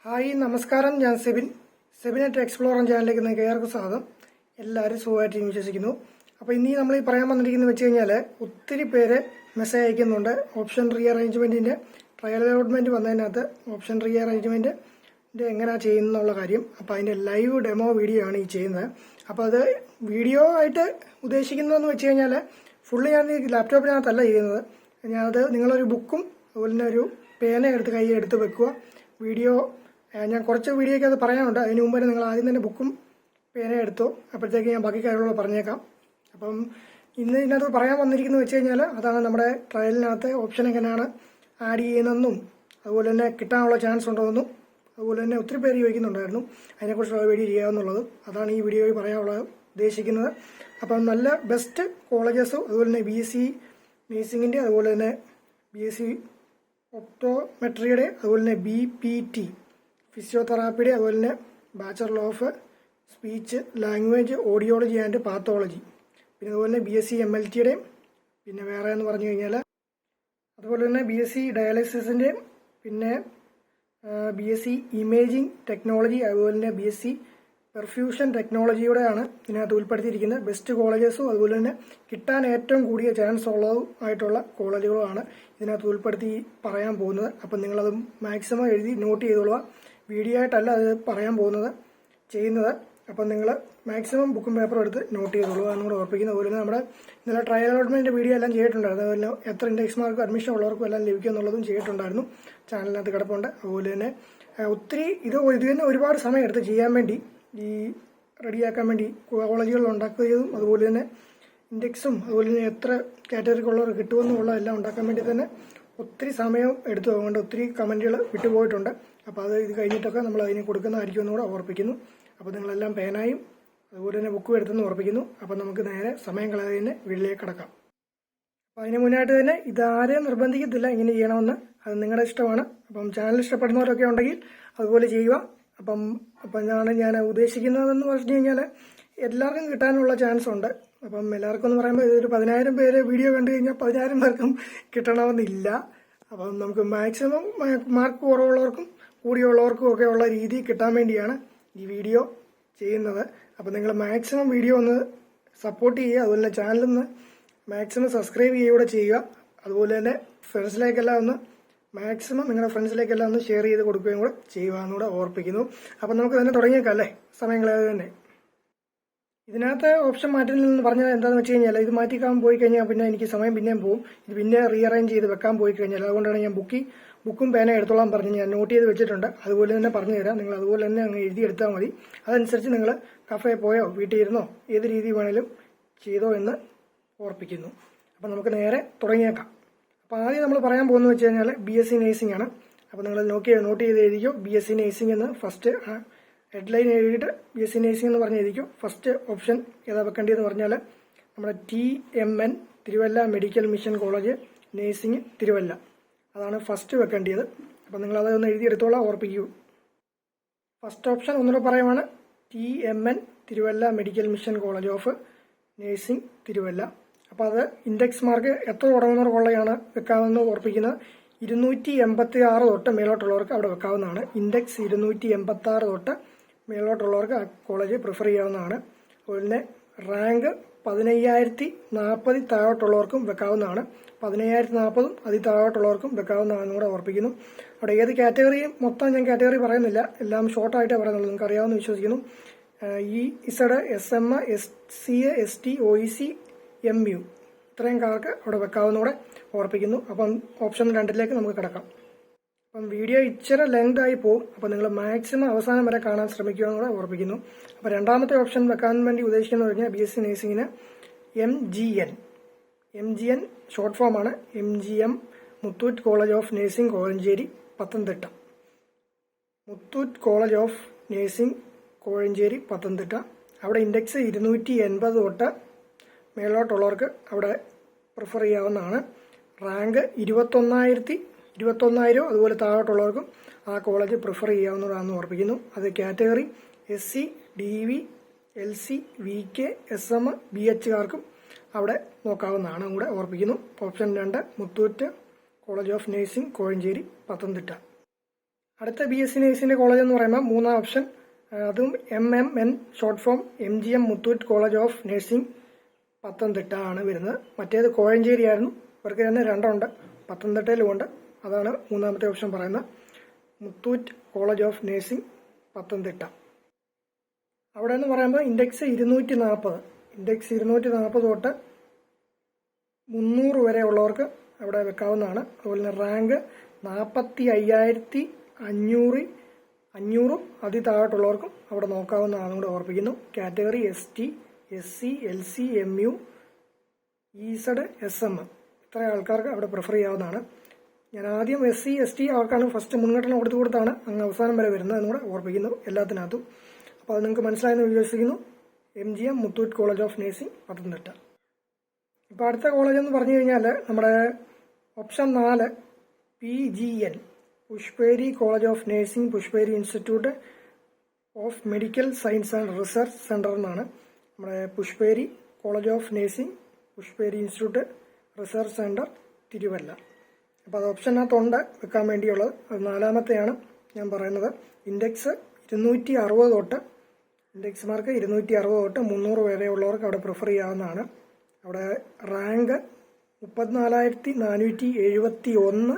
Hi നമസ്കാരം, ഞാൻ സെബിനെറ്റ് explorer ചാനലിലേക്ക് നിങ്ങൾക്ക് ഏവർക്കും സ്വാഗതം. എല്ലാവരും സുഖമായിട്ട് വിശ്വസിക്കുന്നു. അപ്പോൾ ഇനി നമ്മൾ ഈ പറയാൻ വന്നിരിക്കുന്നത് വെച്ച് കഴിഞ്ഞാൽ ഒത്തിരി പേര് മെസ്സേജ് അയക്കുന്നുണ്ട്. ഓപ്ഷൻ റീ അറേഞ്ച്മെൻറ്റിൻ്റെ ട്രയൽ അലോട്ട്മെൻറ്റ് വന്നതിനകത്ത് ഓപ്ഷൻ റീ അറേഞ്ച്മെൻറ്റിൻ്റെ എങ്ങനെയാണ് ചെയ്യുന്നുള്ള കാര്യം. അപ്പോൾ അതിൻ്റെ ലൈവ് ഡെമോ വീഡിയോ ആണ് ഈ ചെയ്യുന്നത്. അപ്പോൾ അത് വീഡിയോ ആയിട്ട് ഉദ്ദേശിക്കുന്നതെന്ന് വെച്ച് കഴിഞ്ഞാൽ ഫുള്ള് ഞാൻ ലാപ്ടോപ്പിനകത്തല്ല ചെയ്യുന്നത്. ഞാനത് നിങ്ങളൊരു ബുക്കും അതുപോലെ തന്നെ ഒരു പേന എടുത്ത് കൈ എടുത്ത് വെക്കുക. വീഡിയോ ഞാൻ കുറച്ച് വീഡിയോയ്ക്ക് അത് പറയാനുണ്ട്. അതിന് മുമ്പ് നിങ്ങൾ ആദ്യം തന്നെ ബുക്കും പേന എടുത്തോ. അപ്പോഴത്തേക്ക് ഞാൻ ബാക്കി കാര്യങ്ങളോട് പറഞ്ഞേക്കാം. അപ്പം ഇന്ന് ഇതിനകത്ത് പറയാൻ വന്നിരിക്കുന്നത് വെച്ച് കഴിഞ്ഞാൽ അതാണ് നമ്മുടെ ട്രയലിനകത്ത് ഓപ്ഷൻ എങ്ങനെയാണ് ആഡ് ചെയ്യുന്നതെന്നും അതുപോലെ തന്നെ കിട്ടാനുള്ള ചാൻസ് ഉണ്ടോയെന്നും അതുപോലെ തന്നെ ഒത്തിരി പേര് ചോദിക്കുന്നുണ്ടായിരുന്നു അതിനെക്കുറിച്ചുള്ള വീഡിയോ ചെയ്യാമെന്നുള്ളത്. അതാണ് ഈ വീഡിയോയിൽ പറയാനുള്ളത് ഉദ്ദേശിക്കുന്നത്. അപ്പം നല്ല ബെസ്റ്റ് കോളേജസും അതുപോലെ തന്നെ BSc നേഴ്സിങ്ങിൻ്റെ അതുപോലെ തന്നെ BSc ഒപ്റ്റോമെട്രിയുടെ അതുപോലെ തന്നെ BPT ഫിസിയോതെറാപ്പിയുടെ അതുപോലെ തന്നെ bachelor of speech language audiology and pathology പിന്നെ അതുപോലെ തന്നെ BSc MLTയുടെയും പിന്നെ വേറെ എന്ന് പറഞ്ഞു കഴിഞ്ഞാൽ അതുപോലെ തന്നെ BSc ഡയാലിസിസിൻ്റെയും പിന്നെ BSc ഇമേജിംഗ് ടെക്നോളജി അതുപോലെ തന്നെ BSc പെർഫ്യൂഷൻ ടെക്നോളജിയുടെയാണ് ഇതിനകത്ത് ഉൾപ്പെടുത്തിയിരിക്കുന്നത്. ബെസ്റ്റ് കോളേജസും അതുപോലെ തന്നെ കിട്ടാൻ ഏറ്റവും കൂടിയ ചാൻസ് ഉള്ളതും ആയിട്ടുള്ള കോളേജുകളുമാണ് ഇതിനകത്ത് ഉൾപ്പെടുത്തി പറയാൻ പോകുന്നത്. അപ്പം നിങ്ങളത് മാക്സിമം എഴുതി നോട്ട് ചെയ്തോളുക. വീഡിയോ ആയിട്ടല്ല അത് പറയാൻ പോകുന്നത് ചെയ്യുന്നത്. അപ്പം നിങ്ങൾ മാക്സിമം ബുക്കും പേപ്പറും എടുത്ത് നോട്ട് ചെയ്തോളുക എന്നുകൂടെ ഓർപ്പിക്കുന്നത്. അതുപോലെ തന്നെ നമ്മുടെ ഇന്നലെ ട്രയൽ അലോട്ട്മെൻറ്റ് വീഡിയോ എല്ലാം ചെയ്തിട്ടുണ്ടായിരുന്നു. അതുപോലെ എത്ര ഇൻഡെക്സ് മാർക്ക് അഡ്മിഷൻ ഉള്ളവർക്കും എല്ലാം ലഭിക്കും എന്നുള്ളതും ചെയ്തിട്ടുണ്ടായിരുന്നു. ചാനലിനകത്ത് കിടപ്പുണ്ട്. അതുപോലെ തന്നെ ഒത്തിരി ഇത് തന്നെ ഒരുപാട് സമയം എടുത്ത് ചെയ്യാൻ വേണ്ടി ഈ റെഡിയാക്കാൻ വേണ്ടി കോളേജുകൾ ഉണ്ടാക്കുകയും അതുപോലെ തന്നെ ഇൻഡെക്സും അതുപോലെ തന്നെ എത്ര കാറ്റഗറിക്കുള്ളവർ കിട്ടുമെന്നുള്ള എല്ലാം ഉണ്ടാക്കാൻ വേണ്ടി തന്നെ ഒത്തിരി സമയം എടുത്തു. അതുകൊണ്ട് ഒത്തിരി കമൻറ്റുകൾ വിട്ടുപോയിട്ടുണ്ട്. അപ്പോൾ അത് ഇത് കഴിഞ്ഞിട്ടൊക്കെ നമ്മൾ അതിന് കൊടുക്കുന്നതായിരിക്കും എന്നുകൂടെ ഓർപ്പിക്കുന്നു. അപ്പോൾ നിങ്ങളെല്ലാം പേനായും അതുപോലെ തന്നെ ബുക്കും എടുത്തെന്ന് ഓർപ്പിക്കുന്നു. അപ്പോൾ നമുക്ക് നേരെ സമയം കളയാതെ തന്നെ വീട്ടിലേക്ക് കിടക്കാം. അപ്പോൾ അതിന് മുന്നായിട്ട് തന്നെ ഇതാരെയും നിർബന്ധിക്കത്തില്ല ഇങ്ങനെ ചെയ്യണമെന്ന്. അത് നിങ്ങളുടെ ഇഷ്ടമാണ്. അപ്പം ചാനൽ ഇഷ്ടപ്പെടുന്നവരൊക്കെ ഉണ്ടെങ്കിൽ അതുപോലെ ചെയ്യുക. അപ്പം ഞാൻ ഉദ്ദേശിക്കുന്നതെന്ന് പറഞ്ഞു കഴിഞ്ഞാൽ എല്ലാവർക്കും കിട്ടാനുള്ള ചാൻസ് ഉണ്ട്. അപ്പം എല്ലാവർക്കും എന്ന് പറയുമ്പോൾ ഇതൊരു 10,000 പേര് വീഡിയോ കണ്ടു കഴിഞ്ഞാൽ 10,000 പേർക്കും കിട്ടണമെന്നില്ല. അപ്പം നമുക്ക് മാക്സിമം മാർക്ക് കുറവുള്ളവർക്കും കൂടിയുള്ളവർക്കും ഒക്കെ ഉള്ള രീതി കിട്ടാൻ വേണ്ടിയാണ് ഈ വീഡിയോ ചെയ്യുന്നത്. അപ്പം നിങ്ങൾ മാക്സിമം വീഡിയോ ഒന്ന് സപ്പോർട്ട് ചെയ്യുക. അതുപോലെ തന്നെ ചാനലൊന്ന് മാക്സിമം സബ്സ്ക്രൈബ് ചെയ്യുകയൂടെ ചെയ്യുക. അതുപോലെ തന്നെ ഫ്രണ്ട്സിലേക്കെല്ലാം ഒന്ന് മാക്സിമം നിങ്ങളുടെ ഫ്രണ്ട്സിലേക്കെല്ലാം ഒന്ന് ഷെയർ ചെയ്ത് കൊടുക്കുകയും കൂടെ ചെയ്യുക എന്നുകൂടെ ഓർപ്പിക്കുന്നു. അപ്പം നമുക്ക് തന്നെ തുടങ്ങിയേക്കാം അല്ലേ, സമയം കളയാതെ തന്നെ. ഇതിനകത്ത് ഓപ്ഷൻ മാറ്റുന്നതെന്ന് പറഞ്ഞാൽ എന്താണെന്ന് വെച്ച് കഴിഞ്ഞാൽ ഇത് മാറ്റിക്കാൻ പോയി കഴിഞ്ഞാൽ പിന്നെ എനിക്ക് സമയം പിന്നെയും പോകും. ഇത് പിന്നെ റീഅറേഞ്ച് ചെയ്ത് വെക്കാൻ പോയി കഴിഞ്ഞാൽ അതുകൊണ്ടാണ് ഞാൻ ബുക്കും പേന എടുത്തോളാൻ പറഞ്ഞ് ഞാൻ നോട്ട് ചെയ്ത് വെച്ചിട്ടുണ്ട്. അതുപോലെ തന്നെ പറഞ്ഞു തരാം. നിങ്ങൾ അതുപോലെ തന്നെ അങ്ങ് എഴുതിയെടുത്താൽ മതി. അതനുസരിച്ച് നിങ്ങൾ കഫേ പോയോ വീട്ടിൽ ഇരുന്നോ ഏത് രീതി വേണേലും ചെയ്തോ എന്ന് ഓർപ്പിക്കുന്നു. അപ്പം നമുക്ക് നേരെ തുടങ്ങിയേക്കാം. അപ്പോൾ ആദ്യം നമ്മൾ പറയാൻ പോകുന്നത് വെച്ച് കഴിഞ്ഞാൽ BSc നേഴ്സിംഗ് ആണ്. അപ്പോൾ നിങ്ങൾ നോട്ട് ചെയ്ത് എഴുതിക്കോ BSc നേഴ്സിംഗ് എന്ന് ഫസ്റ്റ് ഹെഡ്ലൈൻ എഴുതിയിട്ട് BSc നേഴ്സിംഗ് എന്ന് പറഞ്ഞ് എഴുതിക്കോ. ഫസ്റ്റ് ഓപ്ഷൻ ഏതാ വെക്കേണ്ടതെന്ന് പറഞ്ഞാൽ നമ്മുടെ TMN Thiruvalla medical mission college nursing Thiruvalla, അതാണ് ഫസ്റ്റ് വെക്കേണ്ടത്. അപ്പോൾ നിങ്ങൾ അതൊന്ന് എഴുതിയെടുത്തോളാം, ഓർപ്പിക്കൂ. ഫസ്റ്റ് ഓപ്ഷൻ ഒന്നുകൂടെ പറയുവാണ് TMN Thiruvalla medical mission college of nursing Thiruvalla. അപ്പോൾ അത് ഇൻഡെക്സ് മാർക്ക് എത്ര തുടങ്ങുന്നവർക്കുള്ളതാണ് വെക്കാമെന്ന് ഓർപ്പിക്കുന്നത്. 286 തൊട്ട് മേലോട്ടുള്ളവർക്ക് അവിടെ വെക്കാവുന്നതാണ്. ഇൻഡെക്സ് 286 തൊട്ട് മേലോട്ടുള്ളവർക്ക് ആ കോളേജ് പ്രിഫർ ചെയ്യാവുന്നതാണ്. അതുപോലെ തന്നെ റാങ്ക് 15,040 താഴോട്ടുള്ളവർക്കും വെക്കാവുന്നതാണ്. 15,040 അതിൽ താഴോട്ടുള്ളവർക്കും വെക്കാവുന്നതാണെന്ന് കൂടെ ഓർപ്പിക്കുന്നു. അവിടെ ഏത് കാറ്റഗറിയും മൊത്തം ഞാൻ കാറ്റഗറി പറയുന്നില്ല, എല്ലാം ഷോർട്ടായിട്ടേ പറയുന്നുള്ളൂ. നിങ്ങൾക്ക് അറിയാമെന്ന് വിശ്വസിക്കുന്നു. EZ, SM, SC, ST, OEC, MU ഇത്രയും കാർക്ക് അവിടെ വെക്കാവുന്നൂടെ ഓർപ്പിക്കുന്നു. അപ്പം ഓപ്ഷൻ 2 നമുക്ക് കിടക്കാം. അപ്പം വീഡിയോ ഇച്ചിരി ലെങ്ത് ആയി പോകും. അപ്പം നിങ്ങൾ മാക്സിമം അവസാനം വരെ കാണാൻ ശ്രമിക്കുക എന്നുകൂടെ ഓർപ്പിക്കുന്നു. അപ്പോൾ രണ്ടാമത്തെ ഓപ്ഷൻ വെക്കാൻ വേണ്ടി ഉദ്ദേശിക്കുന്നത് പറഞ്ഞാൽ BSc നേഴ്സിംഗിന് MGN ഷോർട്ട് ഫോമാണ്. MGM Muthoot college of nursing Kozhencherry Pathanamthitta. Muthoot college of nursing Kozhencherry Pathanamthitta. അവിടെ ഇൻഡെക്സ് 280 തൊട്ട് മേലോട്ടുള്ളവർക്ക് അവിടെ പ്രിഫർ ചെയ്യാവുന്നതാണ്. റാങ്ക് 21,000 അതുപോലെ താഴോട്ടുള്ളവർക്കും ആ കോളേജ് പ്രിഫർ ചെയ്യാവുന്നതാണെന്ന് ഓർപ്പിക്കുന്നു. അത് category SC, DV, LC, VK, SM, BH അവിടെ നോക്കാവുന്നതാണ് കൂടെ ഓർപ്പിക്കുന്നു. Option 2 Muthoot college of nursing Kozhencherry Pathanamthitta. അടുത്ത BSc നേഴ്സിംഗിൻ്റെ കോളേജ് എന്ന് പറയുമ്പോൾ മൂന്നാം ഓപ്ഷൻ, അതും MMN short form MGM Muthoot college of nursing Pathanamthitta ആണ് വരുന്നത്. മറ്റേത് കോഴഞ്ചേരി ആയിരുന്നു. ഇവർക്ക് തന്നെ രണ്ടുണ്ട്, പത്തനംതിട്ടയിലും ഉണ്ട്. അതാണ് മൂന്നാമത്തെ ഓപ്ഷൻ പറയുന്നത്, Muthoot college of nursing Pathanamthitta. അവിടെ എന്ന് പറയുമ്പോൾ ഇൻഡെക്സ് 240, ഇൻഡെക്സ് 240 തൊട്ട് 300 വരെ ഉള്ളവർക്ക് അവിടെ വെക്കാവുന്നതാണ്. അതുപോലെ തന്നെ റാങ്ക് 45,500 അതി താഴോട്ടുള്ളവർക്കും അവിടെ നോക്കാവുന്നതാണെന്ന് കൂടെ ഓർപ്പിക്കുന്നു. Category ST, SC, LC, MU, EZ, SM ഇത്ര ആൾക്കാർക്ക് അവിടെ പ്രിഫർ ചെയ്യാവുന്നതാണ്. ഞാൻ ആദ്യം SC, ST അവർക്കാണ് ഫസ്റ്റ് മുൻഗണന കൊടുത്താണ് അങ്ങ് അവസാനം വരെ വരുന്നത് എന്നുകൂടെ ഓർപ്പിക്കുന്നു എല്ലാത്തിനകത്തും. അപ്പോൾ അത് നിങ്ങൾക്ക് മനസ്സിലായെന്ന് വിശ്വസിക്കുന്നു. MGM Muthoot college of nursing Pathanamthitta. ഇപ്പോൾ അടുത്ത കോളേജ് എന്ന് പറഞ്ഞു കഴിഞ്ഞാൽ നമ്മുടെ option 4 PGN Pushpagiri college of nursing, Pushpagiri institute of medical science and research centre എന്നാണ്. നമ്മുടെ Pushpagiri college of nursing, Pushpagiri institute research centre, Thiruvalla. അപ്പോൾ അത് ഓപ്ഷനകത്തുണ്ട് വെക്കാൻ വേണ്ടിയുള്ളത്. അത് നാലാമത്തെയാണ് ഞാൻ പറയുന്നത്. ഇൻഡെക്സ് 260 തൊട്ട്, ഇൻഡെക്സ് മാർക്ക് 260 തൊട്ട് 300 വരെ ഉള്ളവർക്ക് അവിടെ പ്രിഫർ ചെയ്യാവുന്നതാണ്. അവിടെ റാങ്ക് 34,471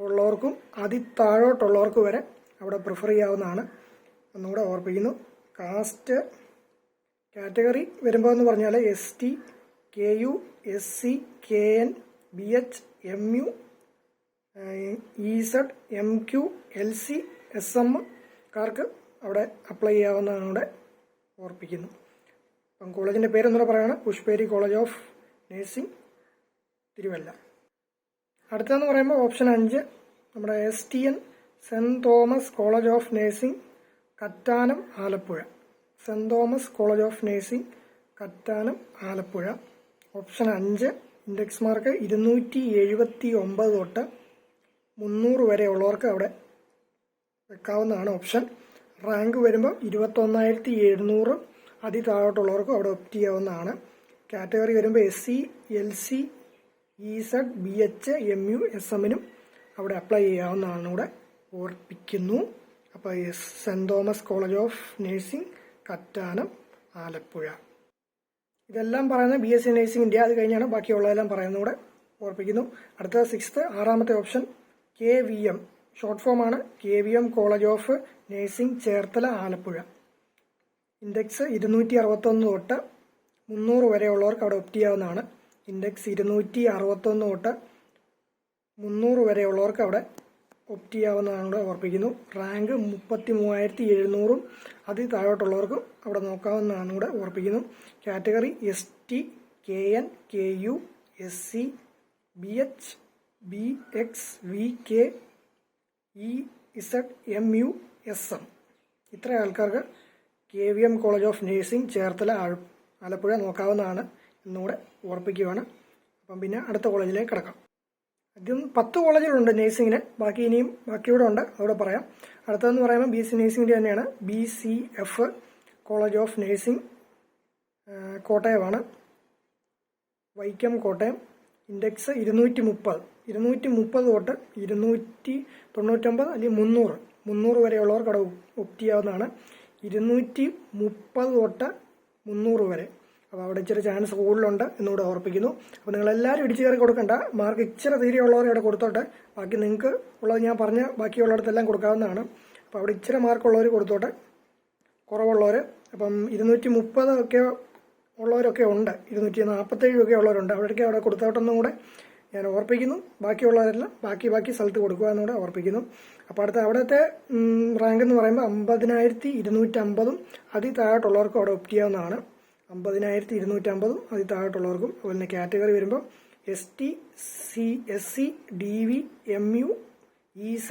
ഉള്ളവർക്കും അതി താഴോട്ടുള്ളവർക്ക് വരെ അവിടെ പ്രിഫർ ചെയ്യാവുന്നതാണ് എന്നുകൂടെ ഓർപ്പിക്കുന്നു. കാസ്റ്റ് കാറ്റഗറി വരുമ്പോൾ എന്ന് പറഞ്ഞാൽ ST, KU, SC, KN, BH, MU, EZ, MQ, LC, SM കാർക്ക് അവിടെ അപ്ലൈ ചെയ്യാവുന്നതാണ് കൂടെ ഓർപ്പിക്കുന്നു. അപ്പം കോളേജിൻ്റെ പേരെന്നൂടെ പറയുകയാണ് പുഷ്പേരി കോളേജ് ഓഫ് നഴ്സിംഗ് തിരുവല്ല. അടുത്തതെന്ന് പറയുമ്പോൾ ഓപ്ഷൻ 5 നമ്മുടെ STN saint Thomas college of nursing Kattanam Alappuzha, saint Thomas college of nursing Kattanam Alappuzha. ഓപ്ഷൻ 5 ഇൻഡെക്സ് മാർക്ക് 279 തൊട്ട് 300 വരെ ഉള്ളവർക്ക് അവിടെ വെക്കാവുന്നതാണ് ഓപ്ഷൻ. റാങ്ക് വരുമ്പോൾ 21,700 അതി താഴോട്ടുള്ളവർക്കും അവിടെ ഒപ്റ്റ് ചെയ്യാവുന്നതാണ്. കാറ്റഗറി വരുമ്പോൾ SC, LC, EZ, BH, MU, SM അവിടെ അപ്ലൈ ചെയ്യാവുന്നതാണ് കൂടെ ഓർപ്പിക്കുന്നു. അപ്പോൾ saint Thomas college of nursing Kattanam Alappuzha. ഇതെല്ലാം പറയുന്നത് BSc നഴ്സിംഗിൻ്റെ. അത് കഴിഞ്ഞാണ് ബാക്കിയുള്ളതെല്ലാം പറയുന്നത് കൂടെ ഓർപ്പിക്കുന്നു. അടുത്ത 6th ആറാമത്തെ ഓപ്ഷൻ KVM ഷോർട്ട് ഫോമാണ്, KVM college of nursing Cherthala Alappuzha. Index 261 തൊട്ട് 300 വരെ ഉള്ളവർക്ക് അവിടെ ഒപ്റ്റ് ചെയ്യാവുന്നതാണ്. ഇൻഡെക്സ് 261 തൊട്ട് 300 വരെ ഉള്ളവർക്ക് അവിടെ ഒപ്റ്റ് ചെയ്യാവുന്നതാണ് ഓർപ്പിക്കുന്നു. റാങ്ക് 33,700 അതി താഴോട്ടുള്ളവർക്കും അവിടെ നോക്കാവുന്നതാണ് കൂടെ ഓർപ്പിക്കുന്നു. Category ST, KN, KU, SC, BH, BX, VK, EZ, MU, SM ഇത്ര ആൾക്കാർക്ക് KVM college of nursing Cherthala Alappuzha നോക്കാവുന്നതാണ് എന്നുകൂടെ ഓർപ്പിക്കുകയാണ്. അപ്പം പിന്നെ അടുത്ത കോളേജിലേക്ക് കിടക്കാം. ആദ്യം 10 കോളേജുകളുണ്ട് നഴ്സിങ്ങിന്, ബാക്കി ഇനിയും ബാക്കിയൂടെ ഉണ്ട്, അതോടെ പറയാം. അടുത്തതെന്ന് പറയുമ്പോൾ BSc നഴ്സിംഗിൻ്റെ തന്നെയാണ്. BCF കോളേജ് ഓഫ് നഴ്സിംഗ് കോട്ടയമാണ്, വൈക്കം കോട്ടയം. ഇൻഡെക്സ് 230 തൊട്ട് 299 അല്ലെങ്കിൽ 300 വരെയുള്ളവർക്ക് അവിടെ ഒപ്റ്റ് ചെയ്യാവുന്നതാണ്. 230 തൊട്ട് 300 വരെ. അപ്പോൾ അവിടെ ഇച്ചിരി ചാൻസ് കൂടുതലുണ്ട് എന്നുകൂടെ ഓർപ്പിക്കുന്നു. അപ്പോൾ നിങ്ങളെല്ലാവരും ഇടിച്ചു കയറി കൊടുക്കണ്ട, മാർക്ക് ഇച്ചിരി തീരെയുള്ളവർ അവിടെ കൊടുത്തോട്ടെ. ബാക്കി നിങ്ങൾക്ക് ഉള്ളത് ഞാൻ പറഞ്ഞ ബാക്കിയുള്ളിടത്തെല്ലാം കൊടുക്കാവുന്നതാണ്. അപ്പോൾ അവിടെ ഇച്ചിരി മാർക്കുള്ളവർ കൊടുത്തോട്ടെ, കുറവുള്ളവർ. അപ്പം 230 ഒക്കെ ഉള്ളവരൊക്കെ ഉണ്ട്, 247 ഒക്കെ ഉള്ളവരുണ്ട്. അവിടേക്ക് അവിടെ കൊടുത്തോട്ടെന്നും കൂടെ ഞാൻ ഓർപ്പിക്കുന്നു. ബാക്കിയുള്ളവരെല്ലാം ബാക്കി സ്ഥലത്ത് കൊടുക്കുക എന്നുകൂടെ ഓർപ്പിക്കുന്നു. അപ്പോൾ അടുത്ത അവിടുത്തെ റാങ്ക് എന്ന് പറയുമ്പോൾ 50,250 അതി താഴോട്ടുള്ളവർക്കും അവിടെ ഒപ്റ്റ് ചെയ്യാവുന്നതാണ്. 50,250 അതി താഴോട്ടുള്ളവർക്കും. അതുപോലെ തന്നെ കാറ്റഗറി വരുമ്പോൾ ST, SC, DV, MU, EZ,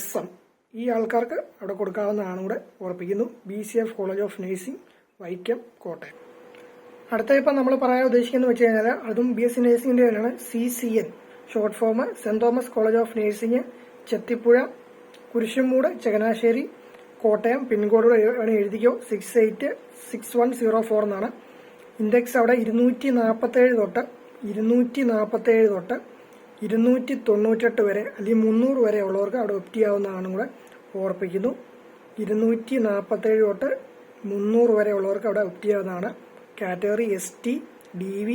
SM ഈ ആൾക്കാർക്ക് അവിടെ കൊടുക്കാവുന്നതാണ് കൂടെ ഓർപ്പിക്കുന്നു. BCF college of nursing Vaikom Kottayam. അടുത്ത ഇപ്പം നമ്മൾ പറയാൻ ഉദ്ദേശിക്കുന്നത് വെച്ച് കഴിഞ്ഞാൽ അതും BSc നഴ്സിംഗിൻ്റെ തന്നെയാണ്. CCN short form saint Thomas college of nursing Chethipuzha, Kurisumoodu, Changanassery, Kottayam. Pincode എഴുതിക്കോ 686104 എന്നാണ്. ഇൻഡെക്സ് അവിടെ 247 തൊട്ട് 298 വരെ അല്ലെങ്കിൽ 300 വരെ ഉള്ളവർക്ക് അവിടെ ഒപ്റ്റ് ചെയ്യാവുന്നതാണെന്നും കൂടെ ഓർപ്പിക്കുന്നു. 247 തൊട്ട് 300 വരെ ഉള്ളവർക്ക് അവിടെ ഒപ്റ്റ് ചെയ്യാവുന്നതാണ്. Category ST, DV,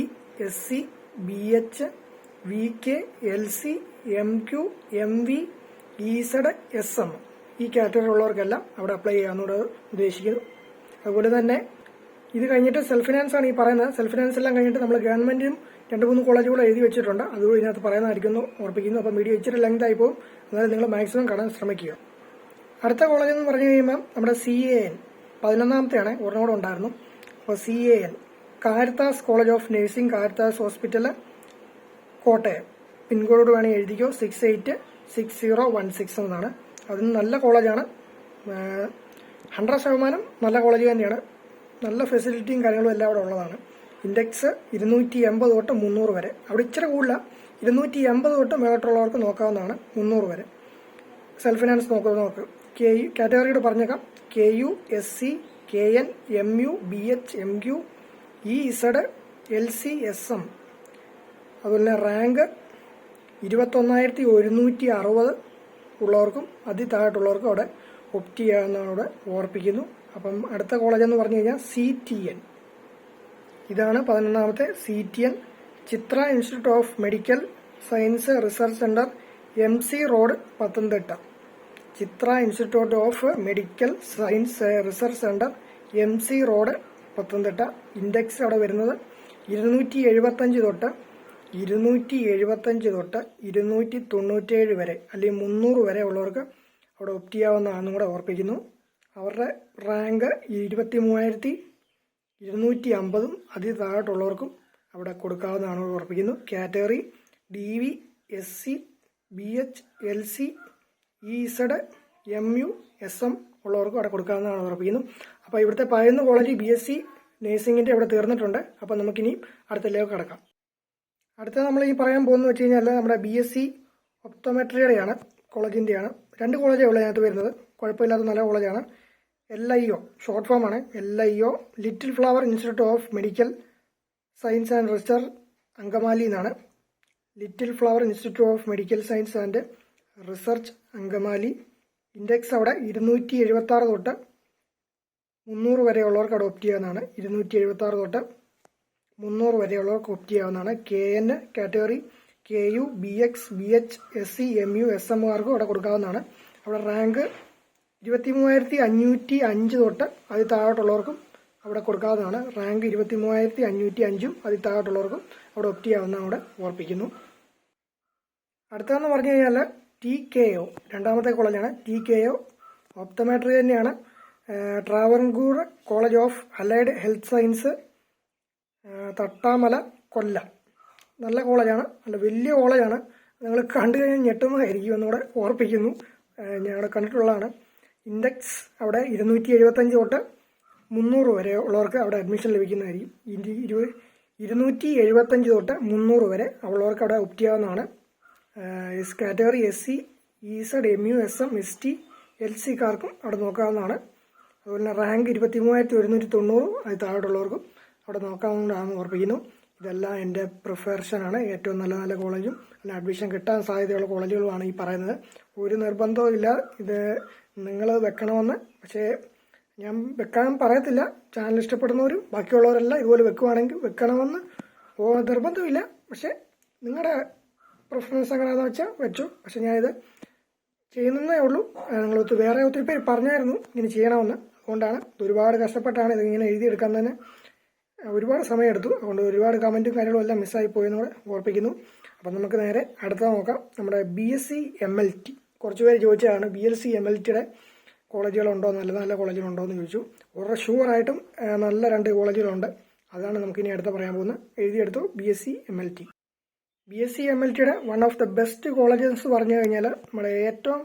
SC, BH, VK, LC, MQ, MV, EZ, SM ഈ കാറ്റഗറി ഉള്ളവർക്കെല്ലാം അവിടെ അപ്ലൈ ചെയ്യാമെന്നൂടെ ഉദ്ദേശിക്കുന്നു. അതുപോലെ തന്നെ ഇത് കഴിഞ്ഞിട്ട് സെൽഫ് ഫിനാൻസ് ആണ് ഈ പറയുന്നത്. സെൽഫ് ഫിനാൻസ് എല്ലാം കഴിഞ്ഞിട്ട് നമ്മൾ ഗവൺമെന്റും 2-3 കോളേജുകൾ എഴുതി വെച്ചിട്ടുണ്ട്. അതും ഇതിനകത്ത് പറയുന്നതായിരിക്കുന്നു ഓർപ്പിക്കുന്നു. അപ്പം വീഡിയോ ഇച്ചിരി ലെങ്ത് ആയി പോകും. എന്നാലും നിങ്ങൾ മാക്സിമം കാണാൻ ശ്രമിക്കുക. അടുത്ത കോളേജ് എന്ന് പറഞ്ഞു കഴിയുമ്പോൾ നമ്മുടെ CAN 11ാമത്തെയാണ്, ഒരെണ്ണോടെ ഉണ്ടായിരുന്നു. അപ്പോൾ CAN Caritas college of nursing, Caritas hospital, Kottayam. Pin code വേണമെങ്കിൽ എഴുതിക്കോ, 686016 എന്നാണ്. അതിന് നല്ല കോളേജാണ്, 100% നല്ല കോളേജ് തന്നെയാണ്. നല്ല ഫെസിലിറ്റിയും കാര്യങ്ങളും എല്ലാം അവിടെ ഉള്ളതാണ്. ഇൻഡെക്സ് 280 തൊട്ട് 300 വരെ. അവിടെ ഇച്ചിരി കൂടുതല, 280 തൊട്ട് മേലോട്ടുള്ളവർക്ക് നോക്കാവുന്നതാണ്, 300 വരെ. സെൽഫ് ഫിനാൻസ് നോക്ക്. കാറ്റഗറിയുടെ പറഞ്ഞേക്കാം. KU, SC, KN, MU, BH, MQ, EZ, LC, SM. അതുപോലെ തന്നെ റാങ്ക് 21,160 ഉള്ളവർക്കും അതിൽ താഴെട്ടുള്ളവർക്കും അവിടെ ഒപ്റ്റ് ചെയ്യാവുന്നതാണ് അവിടെ ഓർപ്പിക്കുന്നു. അപ്പം അടുത്ത കോളേജ് എന്ന് പറഞ്ഞു കഴിഞ്ഞാൽ CTN. ഇതാണ് 11ാമത്തെ CTN, Chitra institute of medical science research centre, MC road, Pathanamthitta. Chitra institute of medical science research centre, MC road, Pathanamthitta. Index അവിടെ വരുന്നത് 275 തൊട്ട് 297 വരെ അല്ലെങ്കിൽ 300 വരെ ഉള്ളവർക്ക് അവിടെ ഒപ്റ്റ് ചെയ്യാവുന്നതാണെന്നും കൂടെ ഓർപ്പിക്കുന്നു. അവരുടെ റാങ്ക് 23,250 അതിൽ താഴോട്ടുള്ളവർക്കും അവിടെ കൊടുക്കാവുന്നതാണെന്ന് ഓർപ്പിക്കുന്നു. Category DV, SC, BH, LC, EZ, MU, SM ഉള്ളവർക്കും അവിടെ കൊടുക്കാവുന്നതാണ് ഓർപ്പിക്കുന്നു. അപ്പോൾ ഇവിടുത്തെ 11 കോളേജ് BSc നേഴ്സിംഗിൻ്റെ അവിടെ തീർന്നിട്ടുണ്ട്. അപ്പോൾ നമുക്കിനി അടുത്തതിലേക്ക് കടക്കാം. അടുത്ത നമ്മൾ ഈ പറയാൻ പോകുന്നത് വെച്ച് കഴിഞ്ഞാൽ നമ്മുടെ BSc ഒപ്റ്റോമെട്രിയുടെയാണ്, കോളേജിൻ്റെയാണ്. 2 കോളേജേ ഉള്ളൂ അതിനകത്ത് വരുന്നത്. കുഴപ്പമില്ലാത്ത നല്ല കോളേജാണ്. LIO ഷോർട്ട് ഫോമാണ്. LIO little flower institute of medical science and research, Angamaly എന്നാണ്. Little flower institute of medical science and research, Angamaly. Index അവിടെ 276 തൊട്ട് 300 വരെയുള്ളവർക്ക് അവിടെ ഒപ്റ്റ് ചെയ്യാവുന്നതാണ്. 276 തൊട്ട് 300 വരെയുള്ളവർക്ക് ഒപ്റ്റ് ചെയ്യാവുന്നതാണ്. KN category KU, BX, BH, SC, MU, SMകാർക്കും അവിടെ കൊടുക്കാവുന്നതാണ്. അവിടെ റാങ്ക് 23,505 തൊട്ട് അതിൽ താഴോട്ടുള്ളവർക്കും അവിടെ കൊടുക്കാവുന്നതാണ്. റാങ്ക് 23,505 അതിൽ താഴോട്ടുള്ളവർക്കും അവിടെ ഒപ്റ്റ് ചെയ്യാവുന്നതാണ് അവിടെ ഓർപ്പിക്കുന്നു. അടുത്തതെന്ന് പറഞ്ഞു കഴിഞ്ഞാൽ TKO 2ാമത്തെ കോളേജാണ്. TKO ഒപ്റ്റോമെട്രി തന്നെയാണ്. Travancore college of allied health science, Thattamala, Kollam. നല്ല കോളേജാണ്, നല്ല വലിയ കോളേജാണ്. നിങ്ങൾ കണ്ടു കഴിഞ്ഞാൽ ഞെട്ടുന്നതായിരിക്കും എന്നൂടെ ഓർപ്പിക്കുന്നു. ഞാൻ അവിടെ കണ്ടിട്ടുള്ളതാണ്. ഇൻഡെക്സ് അവിടെ 275 തൊട്ട് 300 വരെ ഉള്ളവർക്ക് അവിടെ അഡ്മിഷൻ ലഭിക്കുന്നതായിരിക്കും. 275 തൊട്ട് 300 വരെ ഉള്ളവർക്ക് അവിടെ ഒപ്റ്റ് ചെയ്യാവുന്നതാണ്. Category SC, EZ, MU, SM, ST, LCക്കാർക്കും അവിടെ നോക്കാവുന്നതാണ്. അതുപോലെ തന്നെ റാങ്ക് 23,190 അതിൽ താഴോട്ടുള്ളവർക്കും അവിടെ നോക്കാവുന്നതാണെന്ന് ഓർപ്പിക്കുന്നു. ഇതെല്ലാം എൻ്റെ പ്രിഫറേഷനാണ്. ഏറ്റവും നല്ല നല്ല കോളേജും അല്ല അഡ്മിഷൻ കിട്ടാൻ സാധ്യതയുള്ള കോളേജുകളുമാണ് ഈ പറയുന്നത്. ഒരു നിർബന്ധവും ഇല്ല ഇത് നിങ്ങൾ വെക്കണമെന്ന്. പക്ഷേ ഞാൻ വെക്കാൻ പറയത്തില്ല. ചാനൽ ഇഷ്ടപ്പെടുന്നവരും ബാക്കിയുള്ളവരെല്ലാം ഇതുപോലെ വെക്കുവാണെങ്കിൽ വെക്കണമെന്ന് നിർബന്ധമില്ല. പക്ഷേ നിങ്ങളുടെ പ്രിഫറൻസ് എങ്ങനെയാണെന്ന് വെച്ചാൽ വെച്ചു. പക്ഷെ ഞാനിത് ചെയ്യുന്നതേ ഉള്ളൂ. നിങ്ങൾ വേറെ ഒത്തിരി പേര് പറഞ്ഞായിരുന്നു ഇങ്ങനെ ചെയ്യണമെന്ന്. അതുകൊണ്ടാണ് ഒരുപാട് കഷ്ടപ്പെട്ടാണ് ഇതിങ്ങനെ എഴുതിയെടുക്കാൻ തന്നെ ഒരുപാട് സമയമെടുത്തു. അതുകൊണ്ട് ഒരുപാട് കമൻറ്റും കാര്യങ്ങളും എല്ലാം മിസ്സായി പോയെന്നൂടെ ഓർപ്പിക്കുന്നു. അപ്പം നമുക്ക് നേരെ അടുത്ത നോക്കാം. നമ്മുടെ BSc MLT കുറച്ച് പേര് ചോദിച്ചതാണ്. BSc MLTയുടെ കോളേജുകളുണ്ടോ, നല്ല നല്ല കോളേജുകളുണ്ടോ എന്ന് ചോദിച്ചു. വളരെ ഷുവറായിട്ടും നല്ല 2 കോളേജുകളുണ്ട്. അതാണ് നമുക്കിനി അടുത്ത പറയാൻ പോകുന്നത്. എഴുതിയെടുത്തു BSc MLT. BSc MLTയുടെ one of the best colleges പറഞ്ഞു കഴിഞ്ഞാൽ നമ്മുടെ ഏറ്റവും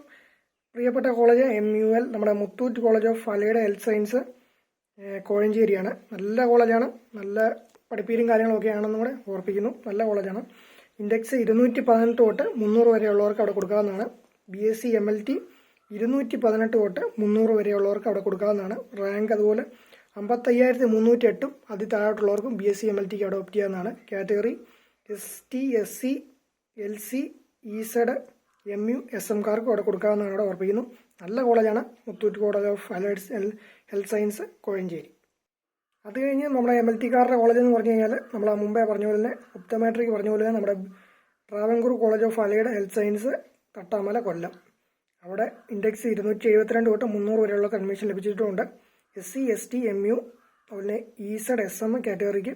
പ്രിയപ്പെട്ട കോളേജ് MUL, നമ്മുടെ Muthoot college of allied health science, കോഴഞ്ചേരിയാണ്. നല്ല കോളേജാണ്. നല്ല പഠിപ്പീരും കാര്യങ്ങളൊക്കെ ആണെന്നും കൂടെ ഓർപ്പിക്കുന്നു. നല്ല കോളേജാണ്. ഇൻഡെക്സ് 218 തൊട്ട് 300 വരെയുള്ളവർക്ക് അവിടെ കൊടുക്കാവുന്നതാണ്. BSc MLT 218 തൊട്ട് 300 വരെയുള്ളവർക്ക് അവിടെ കൊടുക്കാവുന്നതാണ്. റാങ്ക് അതുപോലെ 55,308 അതിൽ താഴോട്ടുള്ളവർക്കും BSc MLTക്ക് അവിടെ ഒപ്റ്റ് ചെയ്യാവുന്നതാണ്. Category ST, SC, LC, EZ, MU, SM-കാർക്കും അവിടെ കൊടുക്കാമെന്നാണ് അവിടെ ഓർപ്പിക്കുന്നു. നല്ല കോളേജാണ് Muthoot college of health science Kozhencherry. അത് കഴിഞ്ഞ് നമ്മുടെ MLT-കാരുടെ കോളേജ് എന്ന് പറഞ്ഞു കഴിഞ്ഞാൽ നമ്മൾ മുമ്പേ പറഞ്ഞ പോലെ തന്നെ ഒപ്റ്റോമെട്രിക്ക് പറഞ്ഞ പോലെ തന്നെ നമ്മുടെ Travancore college of allied health science Thattamala Kollam. അവിടെ ഇൻഡെക്സ് 272 തൊട്ട് 300 വരെയുള്ള അഡ്മിഷൻ ലഭിച്ചിട്ടുമുണ്ട്. SC, ST, MU അതുപോലെ EZ, SM കാറ്റഗറിക്ക്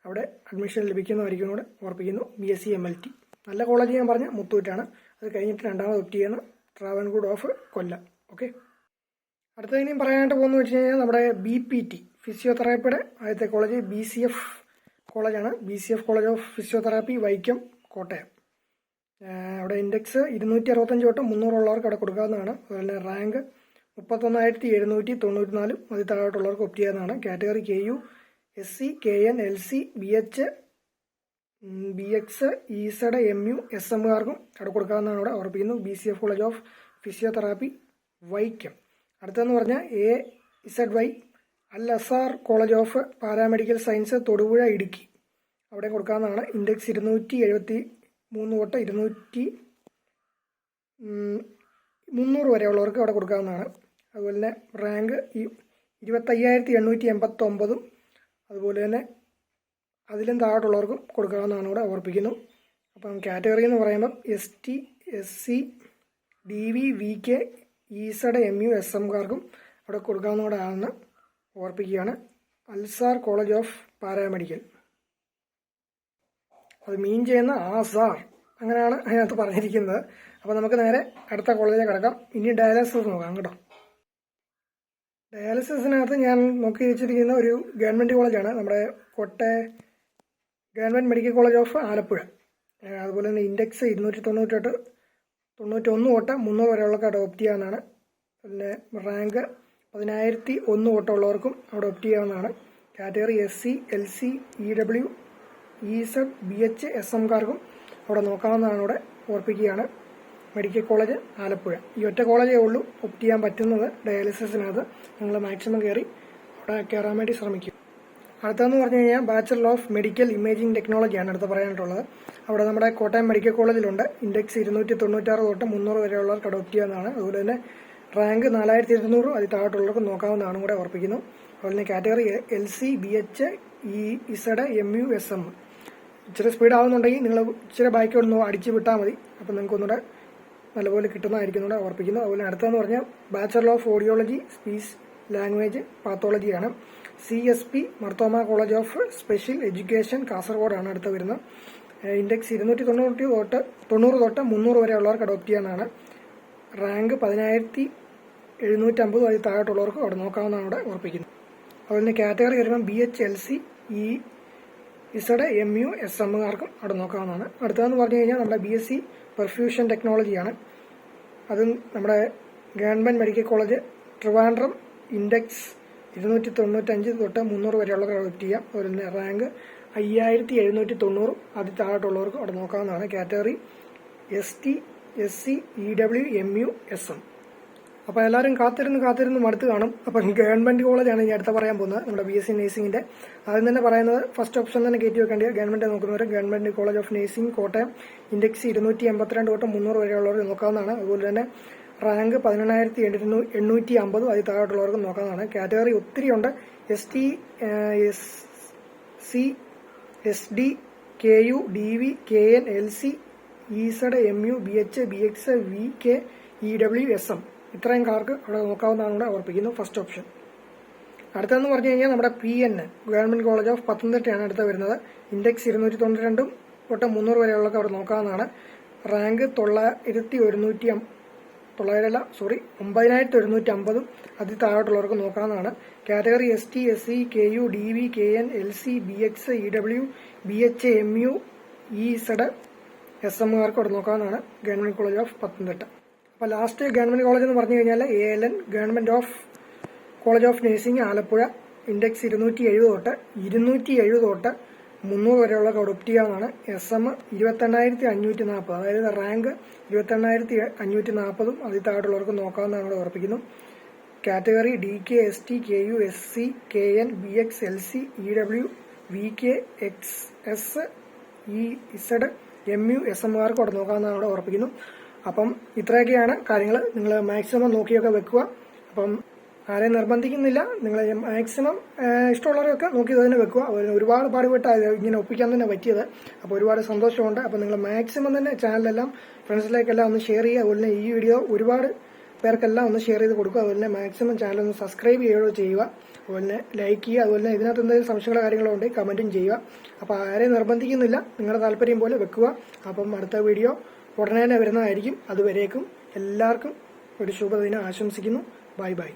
അവിടെ അഡ്മിഷൻ ലഭിക്കുന്നതായിരിക്കും കൂടെ ഓർപ്പിക്കുന്നു. BSc MLT നല്ല കോളേജ് ഞാൻ പറഞ്ഞ മുത്തൂറ്റാണ്. അത് കഴിഞ്ഞിട്ട് രണ്ടാമത് ഒപ്റ്റ് ചെയ്യുന്ന ട്രാവൻകൂർ ഓഫ് കൊല്ലം. ഓക്കെ, അടുത്ത ഇനിയും പറയാനായിട്ട് പോകുന്ന വെച്ച് കഴിഞ്ഞാൽ നമ്മുടെ BPT ഫിസിയോതെറാപ്പിയുടെ ആദ്യത്തെ കോളേജ് BCF കോളേജാണ്. BCF college of physiotherapy Vaikom Kottayam. അവിടെ ഇൻഡെക്സ് 265 തൊട്ട് 300 ഉള്ളവർക്ക് അവിടെ കൊടുക്കാവുന്നതാണ്. അതുപോലെ റാങ്ക് 31,794 അതിൽ താഴോട്ടുള്ളവർക്ക് ഒപ്റ്റ് ചെയ്യാവുന്നതാണ്. Category KU, SC, KN, LC, BH, BX, EZ, MU, SM-കാർക്കും അവിടെ കൊടുക്കാവുന്നതാണ് അവിടെ ഓർപ്പിക്കുന്നു. BCF college of physiotherapy Vaikom. അടുത്തെന്ന് പറഞ്ഞാൽ AZY Al-Azhar college of paramedical science Thodupuzha Idukki അവിടെ കൊടുക്കാവുന്നതാണ്. ഇൻഡെക്സ് 273 തൊട്ട് 300 വരെയുള്ളവർക്ക് അവിടെ കൊടുക്കാവുന്നതാണ്. അതുപോലെ തന്നെ റാങ്ക് 25,889 അതുപോലെ തന്നെ അതിലും താഴോട്ടുള്ളവർക്കും കൊടുക്കാവുന്നതാണ് ഇവിടെ ഓർപ്പിക്കുന്നു. അപ്പം കാറ്റഗറി എന്ന് പറയുമ്പം ST, SC, DV, VK, EZ, MU, SM-കാർക്കും അവിടെ കൊടുക്കാവുന്നതാണെന്ന് ഓർപ്പിക്കുകയാണ്. അൽസാർ കോളേജ് ഓഫ് പാരാമെഡിക്കൽ, അത് മീൻ ചെയ്യുന്ന ആസാർ, അങ്ങനെയാണ് അതിനകത്ത് പറഞ്ഞിരിക്കുന്നത്. അപ്പോൾ നമുക്ക് നേരെ അടുത്ത കോളേജിലേക്ക് കിടക്കാം. ഇനി ഡയാലിസിസ് നോക്കാം കേട്ടോ. ഡയാലിസിസിനകത്ത് ഞാൻ നോക്കി വെച്ചിരിക്കുന്ന ഒരു ഗവൺമെൻറ് കോളേജാണ്, നമ്മുടെ government medical college of Alappuzha. അതുപോലെ തന്നെ ഇൻഡെക്സ് 291 തൊട്ട് 300 വരെയുള്ളവർക്ക് അവിടെ ഒപ്റ്റ് ചെയ്യാവുന്നതാണ്. പിന്നെ റാങ്ക് 10,001 തൊട്ടുള്ളവർക്കും അവിടെ ഒപ്റ്റ് ചെയ്യാവുന്നതാണ്. Category SC, LC, EW, EZ, BH, SM-കാർക്കും അവിടെ നോക്കാവുന്നതാണ് അവിടെ ഓർപ്പിക്കുകയാണ്. മെഡിക്കൽ കോളേജ് ആലപ്പുഴ ഈ ഒറ്റ കോളേജേ ഉള്ളൂ ഒപ്റ്റ് ചെയ്യാൻ പറ്റുന്നത് ഡയാലിസിസിനകത്ത്. നിങ്ങൾ മാക്സിമം കയറി അവിടെ കയറാൻ വേണ്ടി ശ്രമിക്കും. അടുത്തതെന്ന് പറഞ്ഞു കഴിഞ്ഞാൽ ബാച്ചലർ ഓഫ് മെഡിക്കൽ ഇമേജിംഗ് ടെക്നോളജിയാണ് അടുത്ത് പറയാനായിട്ടുള്ളത്. അവിടെ നമ്മുടെ കോട്ടയം മെഡിക്കൽ കോളേജിലുണ്ട്. ഇൻഡെക്സ് 296 തൊട്ട് 300 വരെയുള്ളവർക്ക് അവിടെ ഒപ്റ്റ് ചെയ്യാവുന്നതാണ്. അതുപോലെ തന്നെ റാങ്ക് 4,200 അതിൽ താഴോട്ടുള്ളവർക്ക് നോക്കാവുന്നതാണ് കൂടെ ഓർപ്പിക്കുന്നു. അതുപോലെ തന്നെ category LC, BH, EZ, MU, SM. ഇച്ചിരി സ്പീഡ് ആവുന്നുണ്ടെങ്കിൽ നിങ്ങൾ ഇച്ചിരി ബൈക്ക് ഒന്ന് അടിച്ച് വിട്ടാൽ മതി. അപ്പം നിങ്ങൾക്ക് ഒന്നുകൂടെ നല്ലപോലെ കിട്ടുന്നതായിരിക്കും ഓർപ്പിക്കുന്നു. അതുപോലെ അടുത്തതെന്ന് പറഞ്ഞാൽ bachelor of audiology speech language പാത്തോളജിയാണ്. CSP Marthoma college of special education കാസർഗോഡാണ് അടുത്ത് വരുന്നത്. ഇൻഡെക്സ് 290 തൊട്ട് 300 വരെയുള്ളവർക്ക് അഡോപ്റ്റ് ചെയ്യാനാണ്. റാങ്ക് 10,750 അതിൽ താഴോട്ടുള്ളവർക്ക് അവിടെ നോക്കാവുന്നതാണ് അവിടെ ഓർപ്പിക്കുന്നത്. അതുപോലെ തന്നെ കാറ്റഗറി വരുമ്പോൾ BH, LC, EZ, MU, SM-കാർക്കും അവിടെ നോക്കാവുന്നതാണ്. അടുത്തതെന്ന് പറഞ്ഞു കഴിഞ്ഞാൽ നമ്മുടെ BSc പെർഫ്യൂഷൻ ടെക്നോളജിയാണ്. അതും നമ്മുടെ government medical college Trivandrum. Index 295 തൊട്ട് 300 വരെയുള്ളവർ അഡോപ്റ്റ് ചെയ്യാം. അതുപോലെ തന്നെ റാങ്ക് 5,790 അതിൽ താഴോട്ടുള്ളവർക്ക് അവിടെ നോക്കാവുന്നതാണ്. Category ST, SC, EW, MU, SM. അപ്പോൾ എല്ലാവരും കാത്തിരുന്ന് മടുത്ത് കാണും. അപ്പം ഗവൺമെൻറ് കോളേജാണ് ഇനി അടുത്ത പറയാൻ പോകുന്നത്, നമ്മുടെ BSc നേഴ്സിംഗിൻ്റെ. ആദ്യം തന്നെ പറയുന്നത് ഫസ്റ്റ് ഓപ്ഷൻ തന്നെ കയറ്റി വെക്കേണ്ടത് ഗവൺമെൻറ് നോക്കുന്നവർ government college of nursing Kottayam. Index 282 തൊട്ട് 300 വരെയുള്ളവർ നോക്കാവുന്നതാണ്. അതുപോലെ തന്നെ റാങ്ക് 18,850 അതിൽ താഴോട്ടുള്ളവർക്ക് നോക്കാവുന്നതാണ്. കാറ്റഗറി ഒത്തിരി ഉണ്ട്. ST, SC, SD, KU, DV, KN, LC, EZ, MU, BH, BX, VK, EW, SM. ഇത്രയും കാർക്ക് അവിടെ നോക്കാവുന്നതാണ് കൂടെ ഓർപ്പിക്കുന്നു ഫസ്റ്റ് ഓപ്ഷൻ. അടുത്തതെന്ന് പറഞ്ഞു കഴിഞ്ഞാൽ നമ്മുടെ PN ഗവൺമെൻറ് കോളേജ് ഓഫ് പത്തനംതിട്ടയാണ് അടുത്ത് വരുന്നത്. ഇൻഡെക്സ് 292 തൊട്ട് 300 വരെയുള്ളവർക്ക് അവിടെ നോക്കാവുന്നതാണ്. റാങ്ക് 9,150 അതിൽ താഴോട്ടുള്ളവർക്ക് നോക്കാവുന്നതാണ്. Category ST, SC, KU, DV, KN, LC, BX, EW, BH, MU, EZ, SM-കാർക്ക് അവിടെ നോക്കാവുന്നതാണ് ഗവൺമെൻറ് കോളേജ് ഓഫ് പത്തനംതിട്ട. അപ്പോൾ ലാസ്റ്റ് ഗവൺമെൻറ് കോളേജ് എന്ന് പറഞ്ഞു കഴിഞ്ഞാൽ ALN government college of nursing Alappuzha. Index 270 തൊട്ട് 300 വരെയുള്ള അഡോപ്റ്റ് ചെയ്യാവുന്നതാണ്. SM 28,540 അതായത് റാങ്ക് 28,540 അതിൽ താഴോട്ടുള്ളവർക്ക് നോക്കാവുന്നതാണ് ഇവിടെ ഉറപ്പിക്കുന്നു. Category DK, ST, KU, SC, KN, BX, LC, EW, VK, XS, EZ, MU SMകാർക്ക് അവിടെ നോക്കാമെന്നാണ് അവിടെ ഉറപ്പിക്കുന്നു. അപ്പം ഇത്രയൊക്കെയാണ് കാര്യങ്ങൾ. നിങ്ങൾ മാക്സിമം നോക്കിയൊക്കെ വെക്കുക. അപ്പം ആരെയും നിർബന്ധിക്കുന്നില്ല, നിങ്ങൾ മാക്സിമം ഇഷ്ടമുള്ളവരൊക്കെ നോക്കി തന്നെ വെക്കുക. ഒരുപാട് പാടുപെട്ടാണ് ഇങ്ങനെ ഒപ്പിക്കാൻ തന്നെ പറ്റിയത്. അപ്പോൾ ഒരുപാട് സന്തോഷമുണ്ട്. അപ്പോൾ നിങ്ങൾ മാക്സിമം തന്നെ ചാനലെല്ലാം ഫ്രണ്ട്സിലേക്കെല്ലാം ഒന്ന് ഷെയർ ചെയ്യുക. അതുപോലെ തന്നെ ഈ വീഡിയോ ഒരുപാട് പേർക്കെല്ലാം ഒന്ന് ഷെയർ ചെയ്ത് കൊടുക്കുക. അതുപോലെ തന്നെ മാക്സിമം ചാനൽ ഒന്ന് സബ്സ്ക്രൈബ് ചെയ്യുക. അതുപോലെ തന്നെ ലൈക്ക് ചെയ്യുക. അതുപോലെ തന്നെ ഇതിനകത്ത് എന്തെങ്കിലും സംശയങ്ങളോ കാര്യങ്ങളോ ഉണ്ടെങ്കിൽ കമൻറ്റും ചെയ്യുക. അപ്പോൾ ആരെയും നിർബന്ധിക്കുന്നില്ല, നിങ്ങളുടെ താല്പര്യം പോലെ വെക്കുക. അപ്പം അടുത്ത വീഡിയോ ഉടനെ തന്നെ വരുന്നതായിരിക്കും. അതുവരേക്കും എല്ലാവർക്കും ഒരു ശുഭദിനം ആശംസിക്കുന്നു. Bye bye.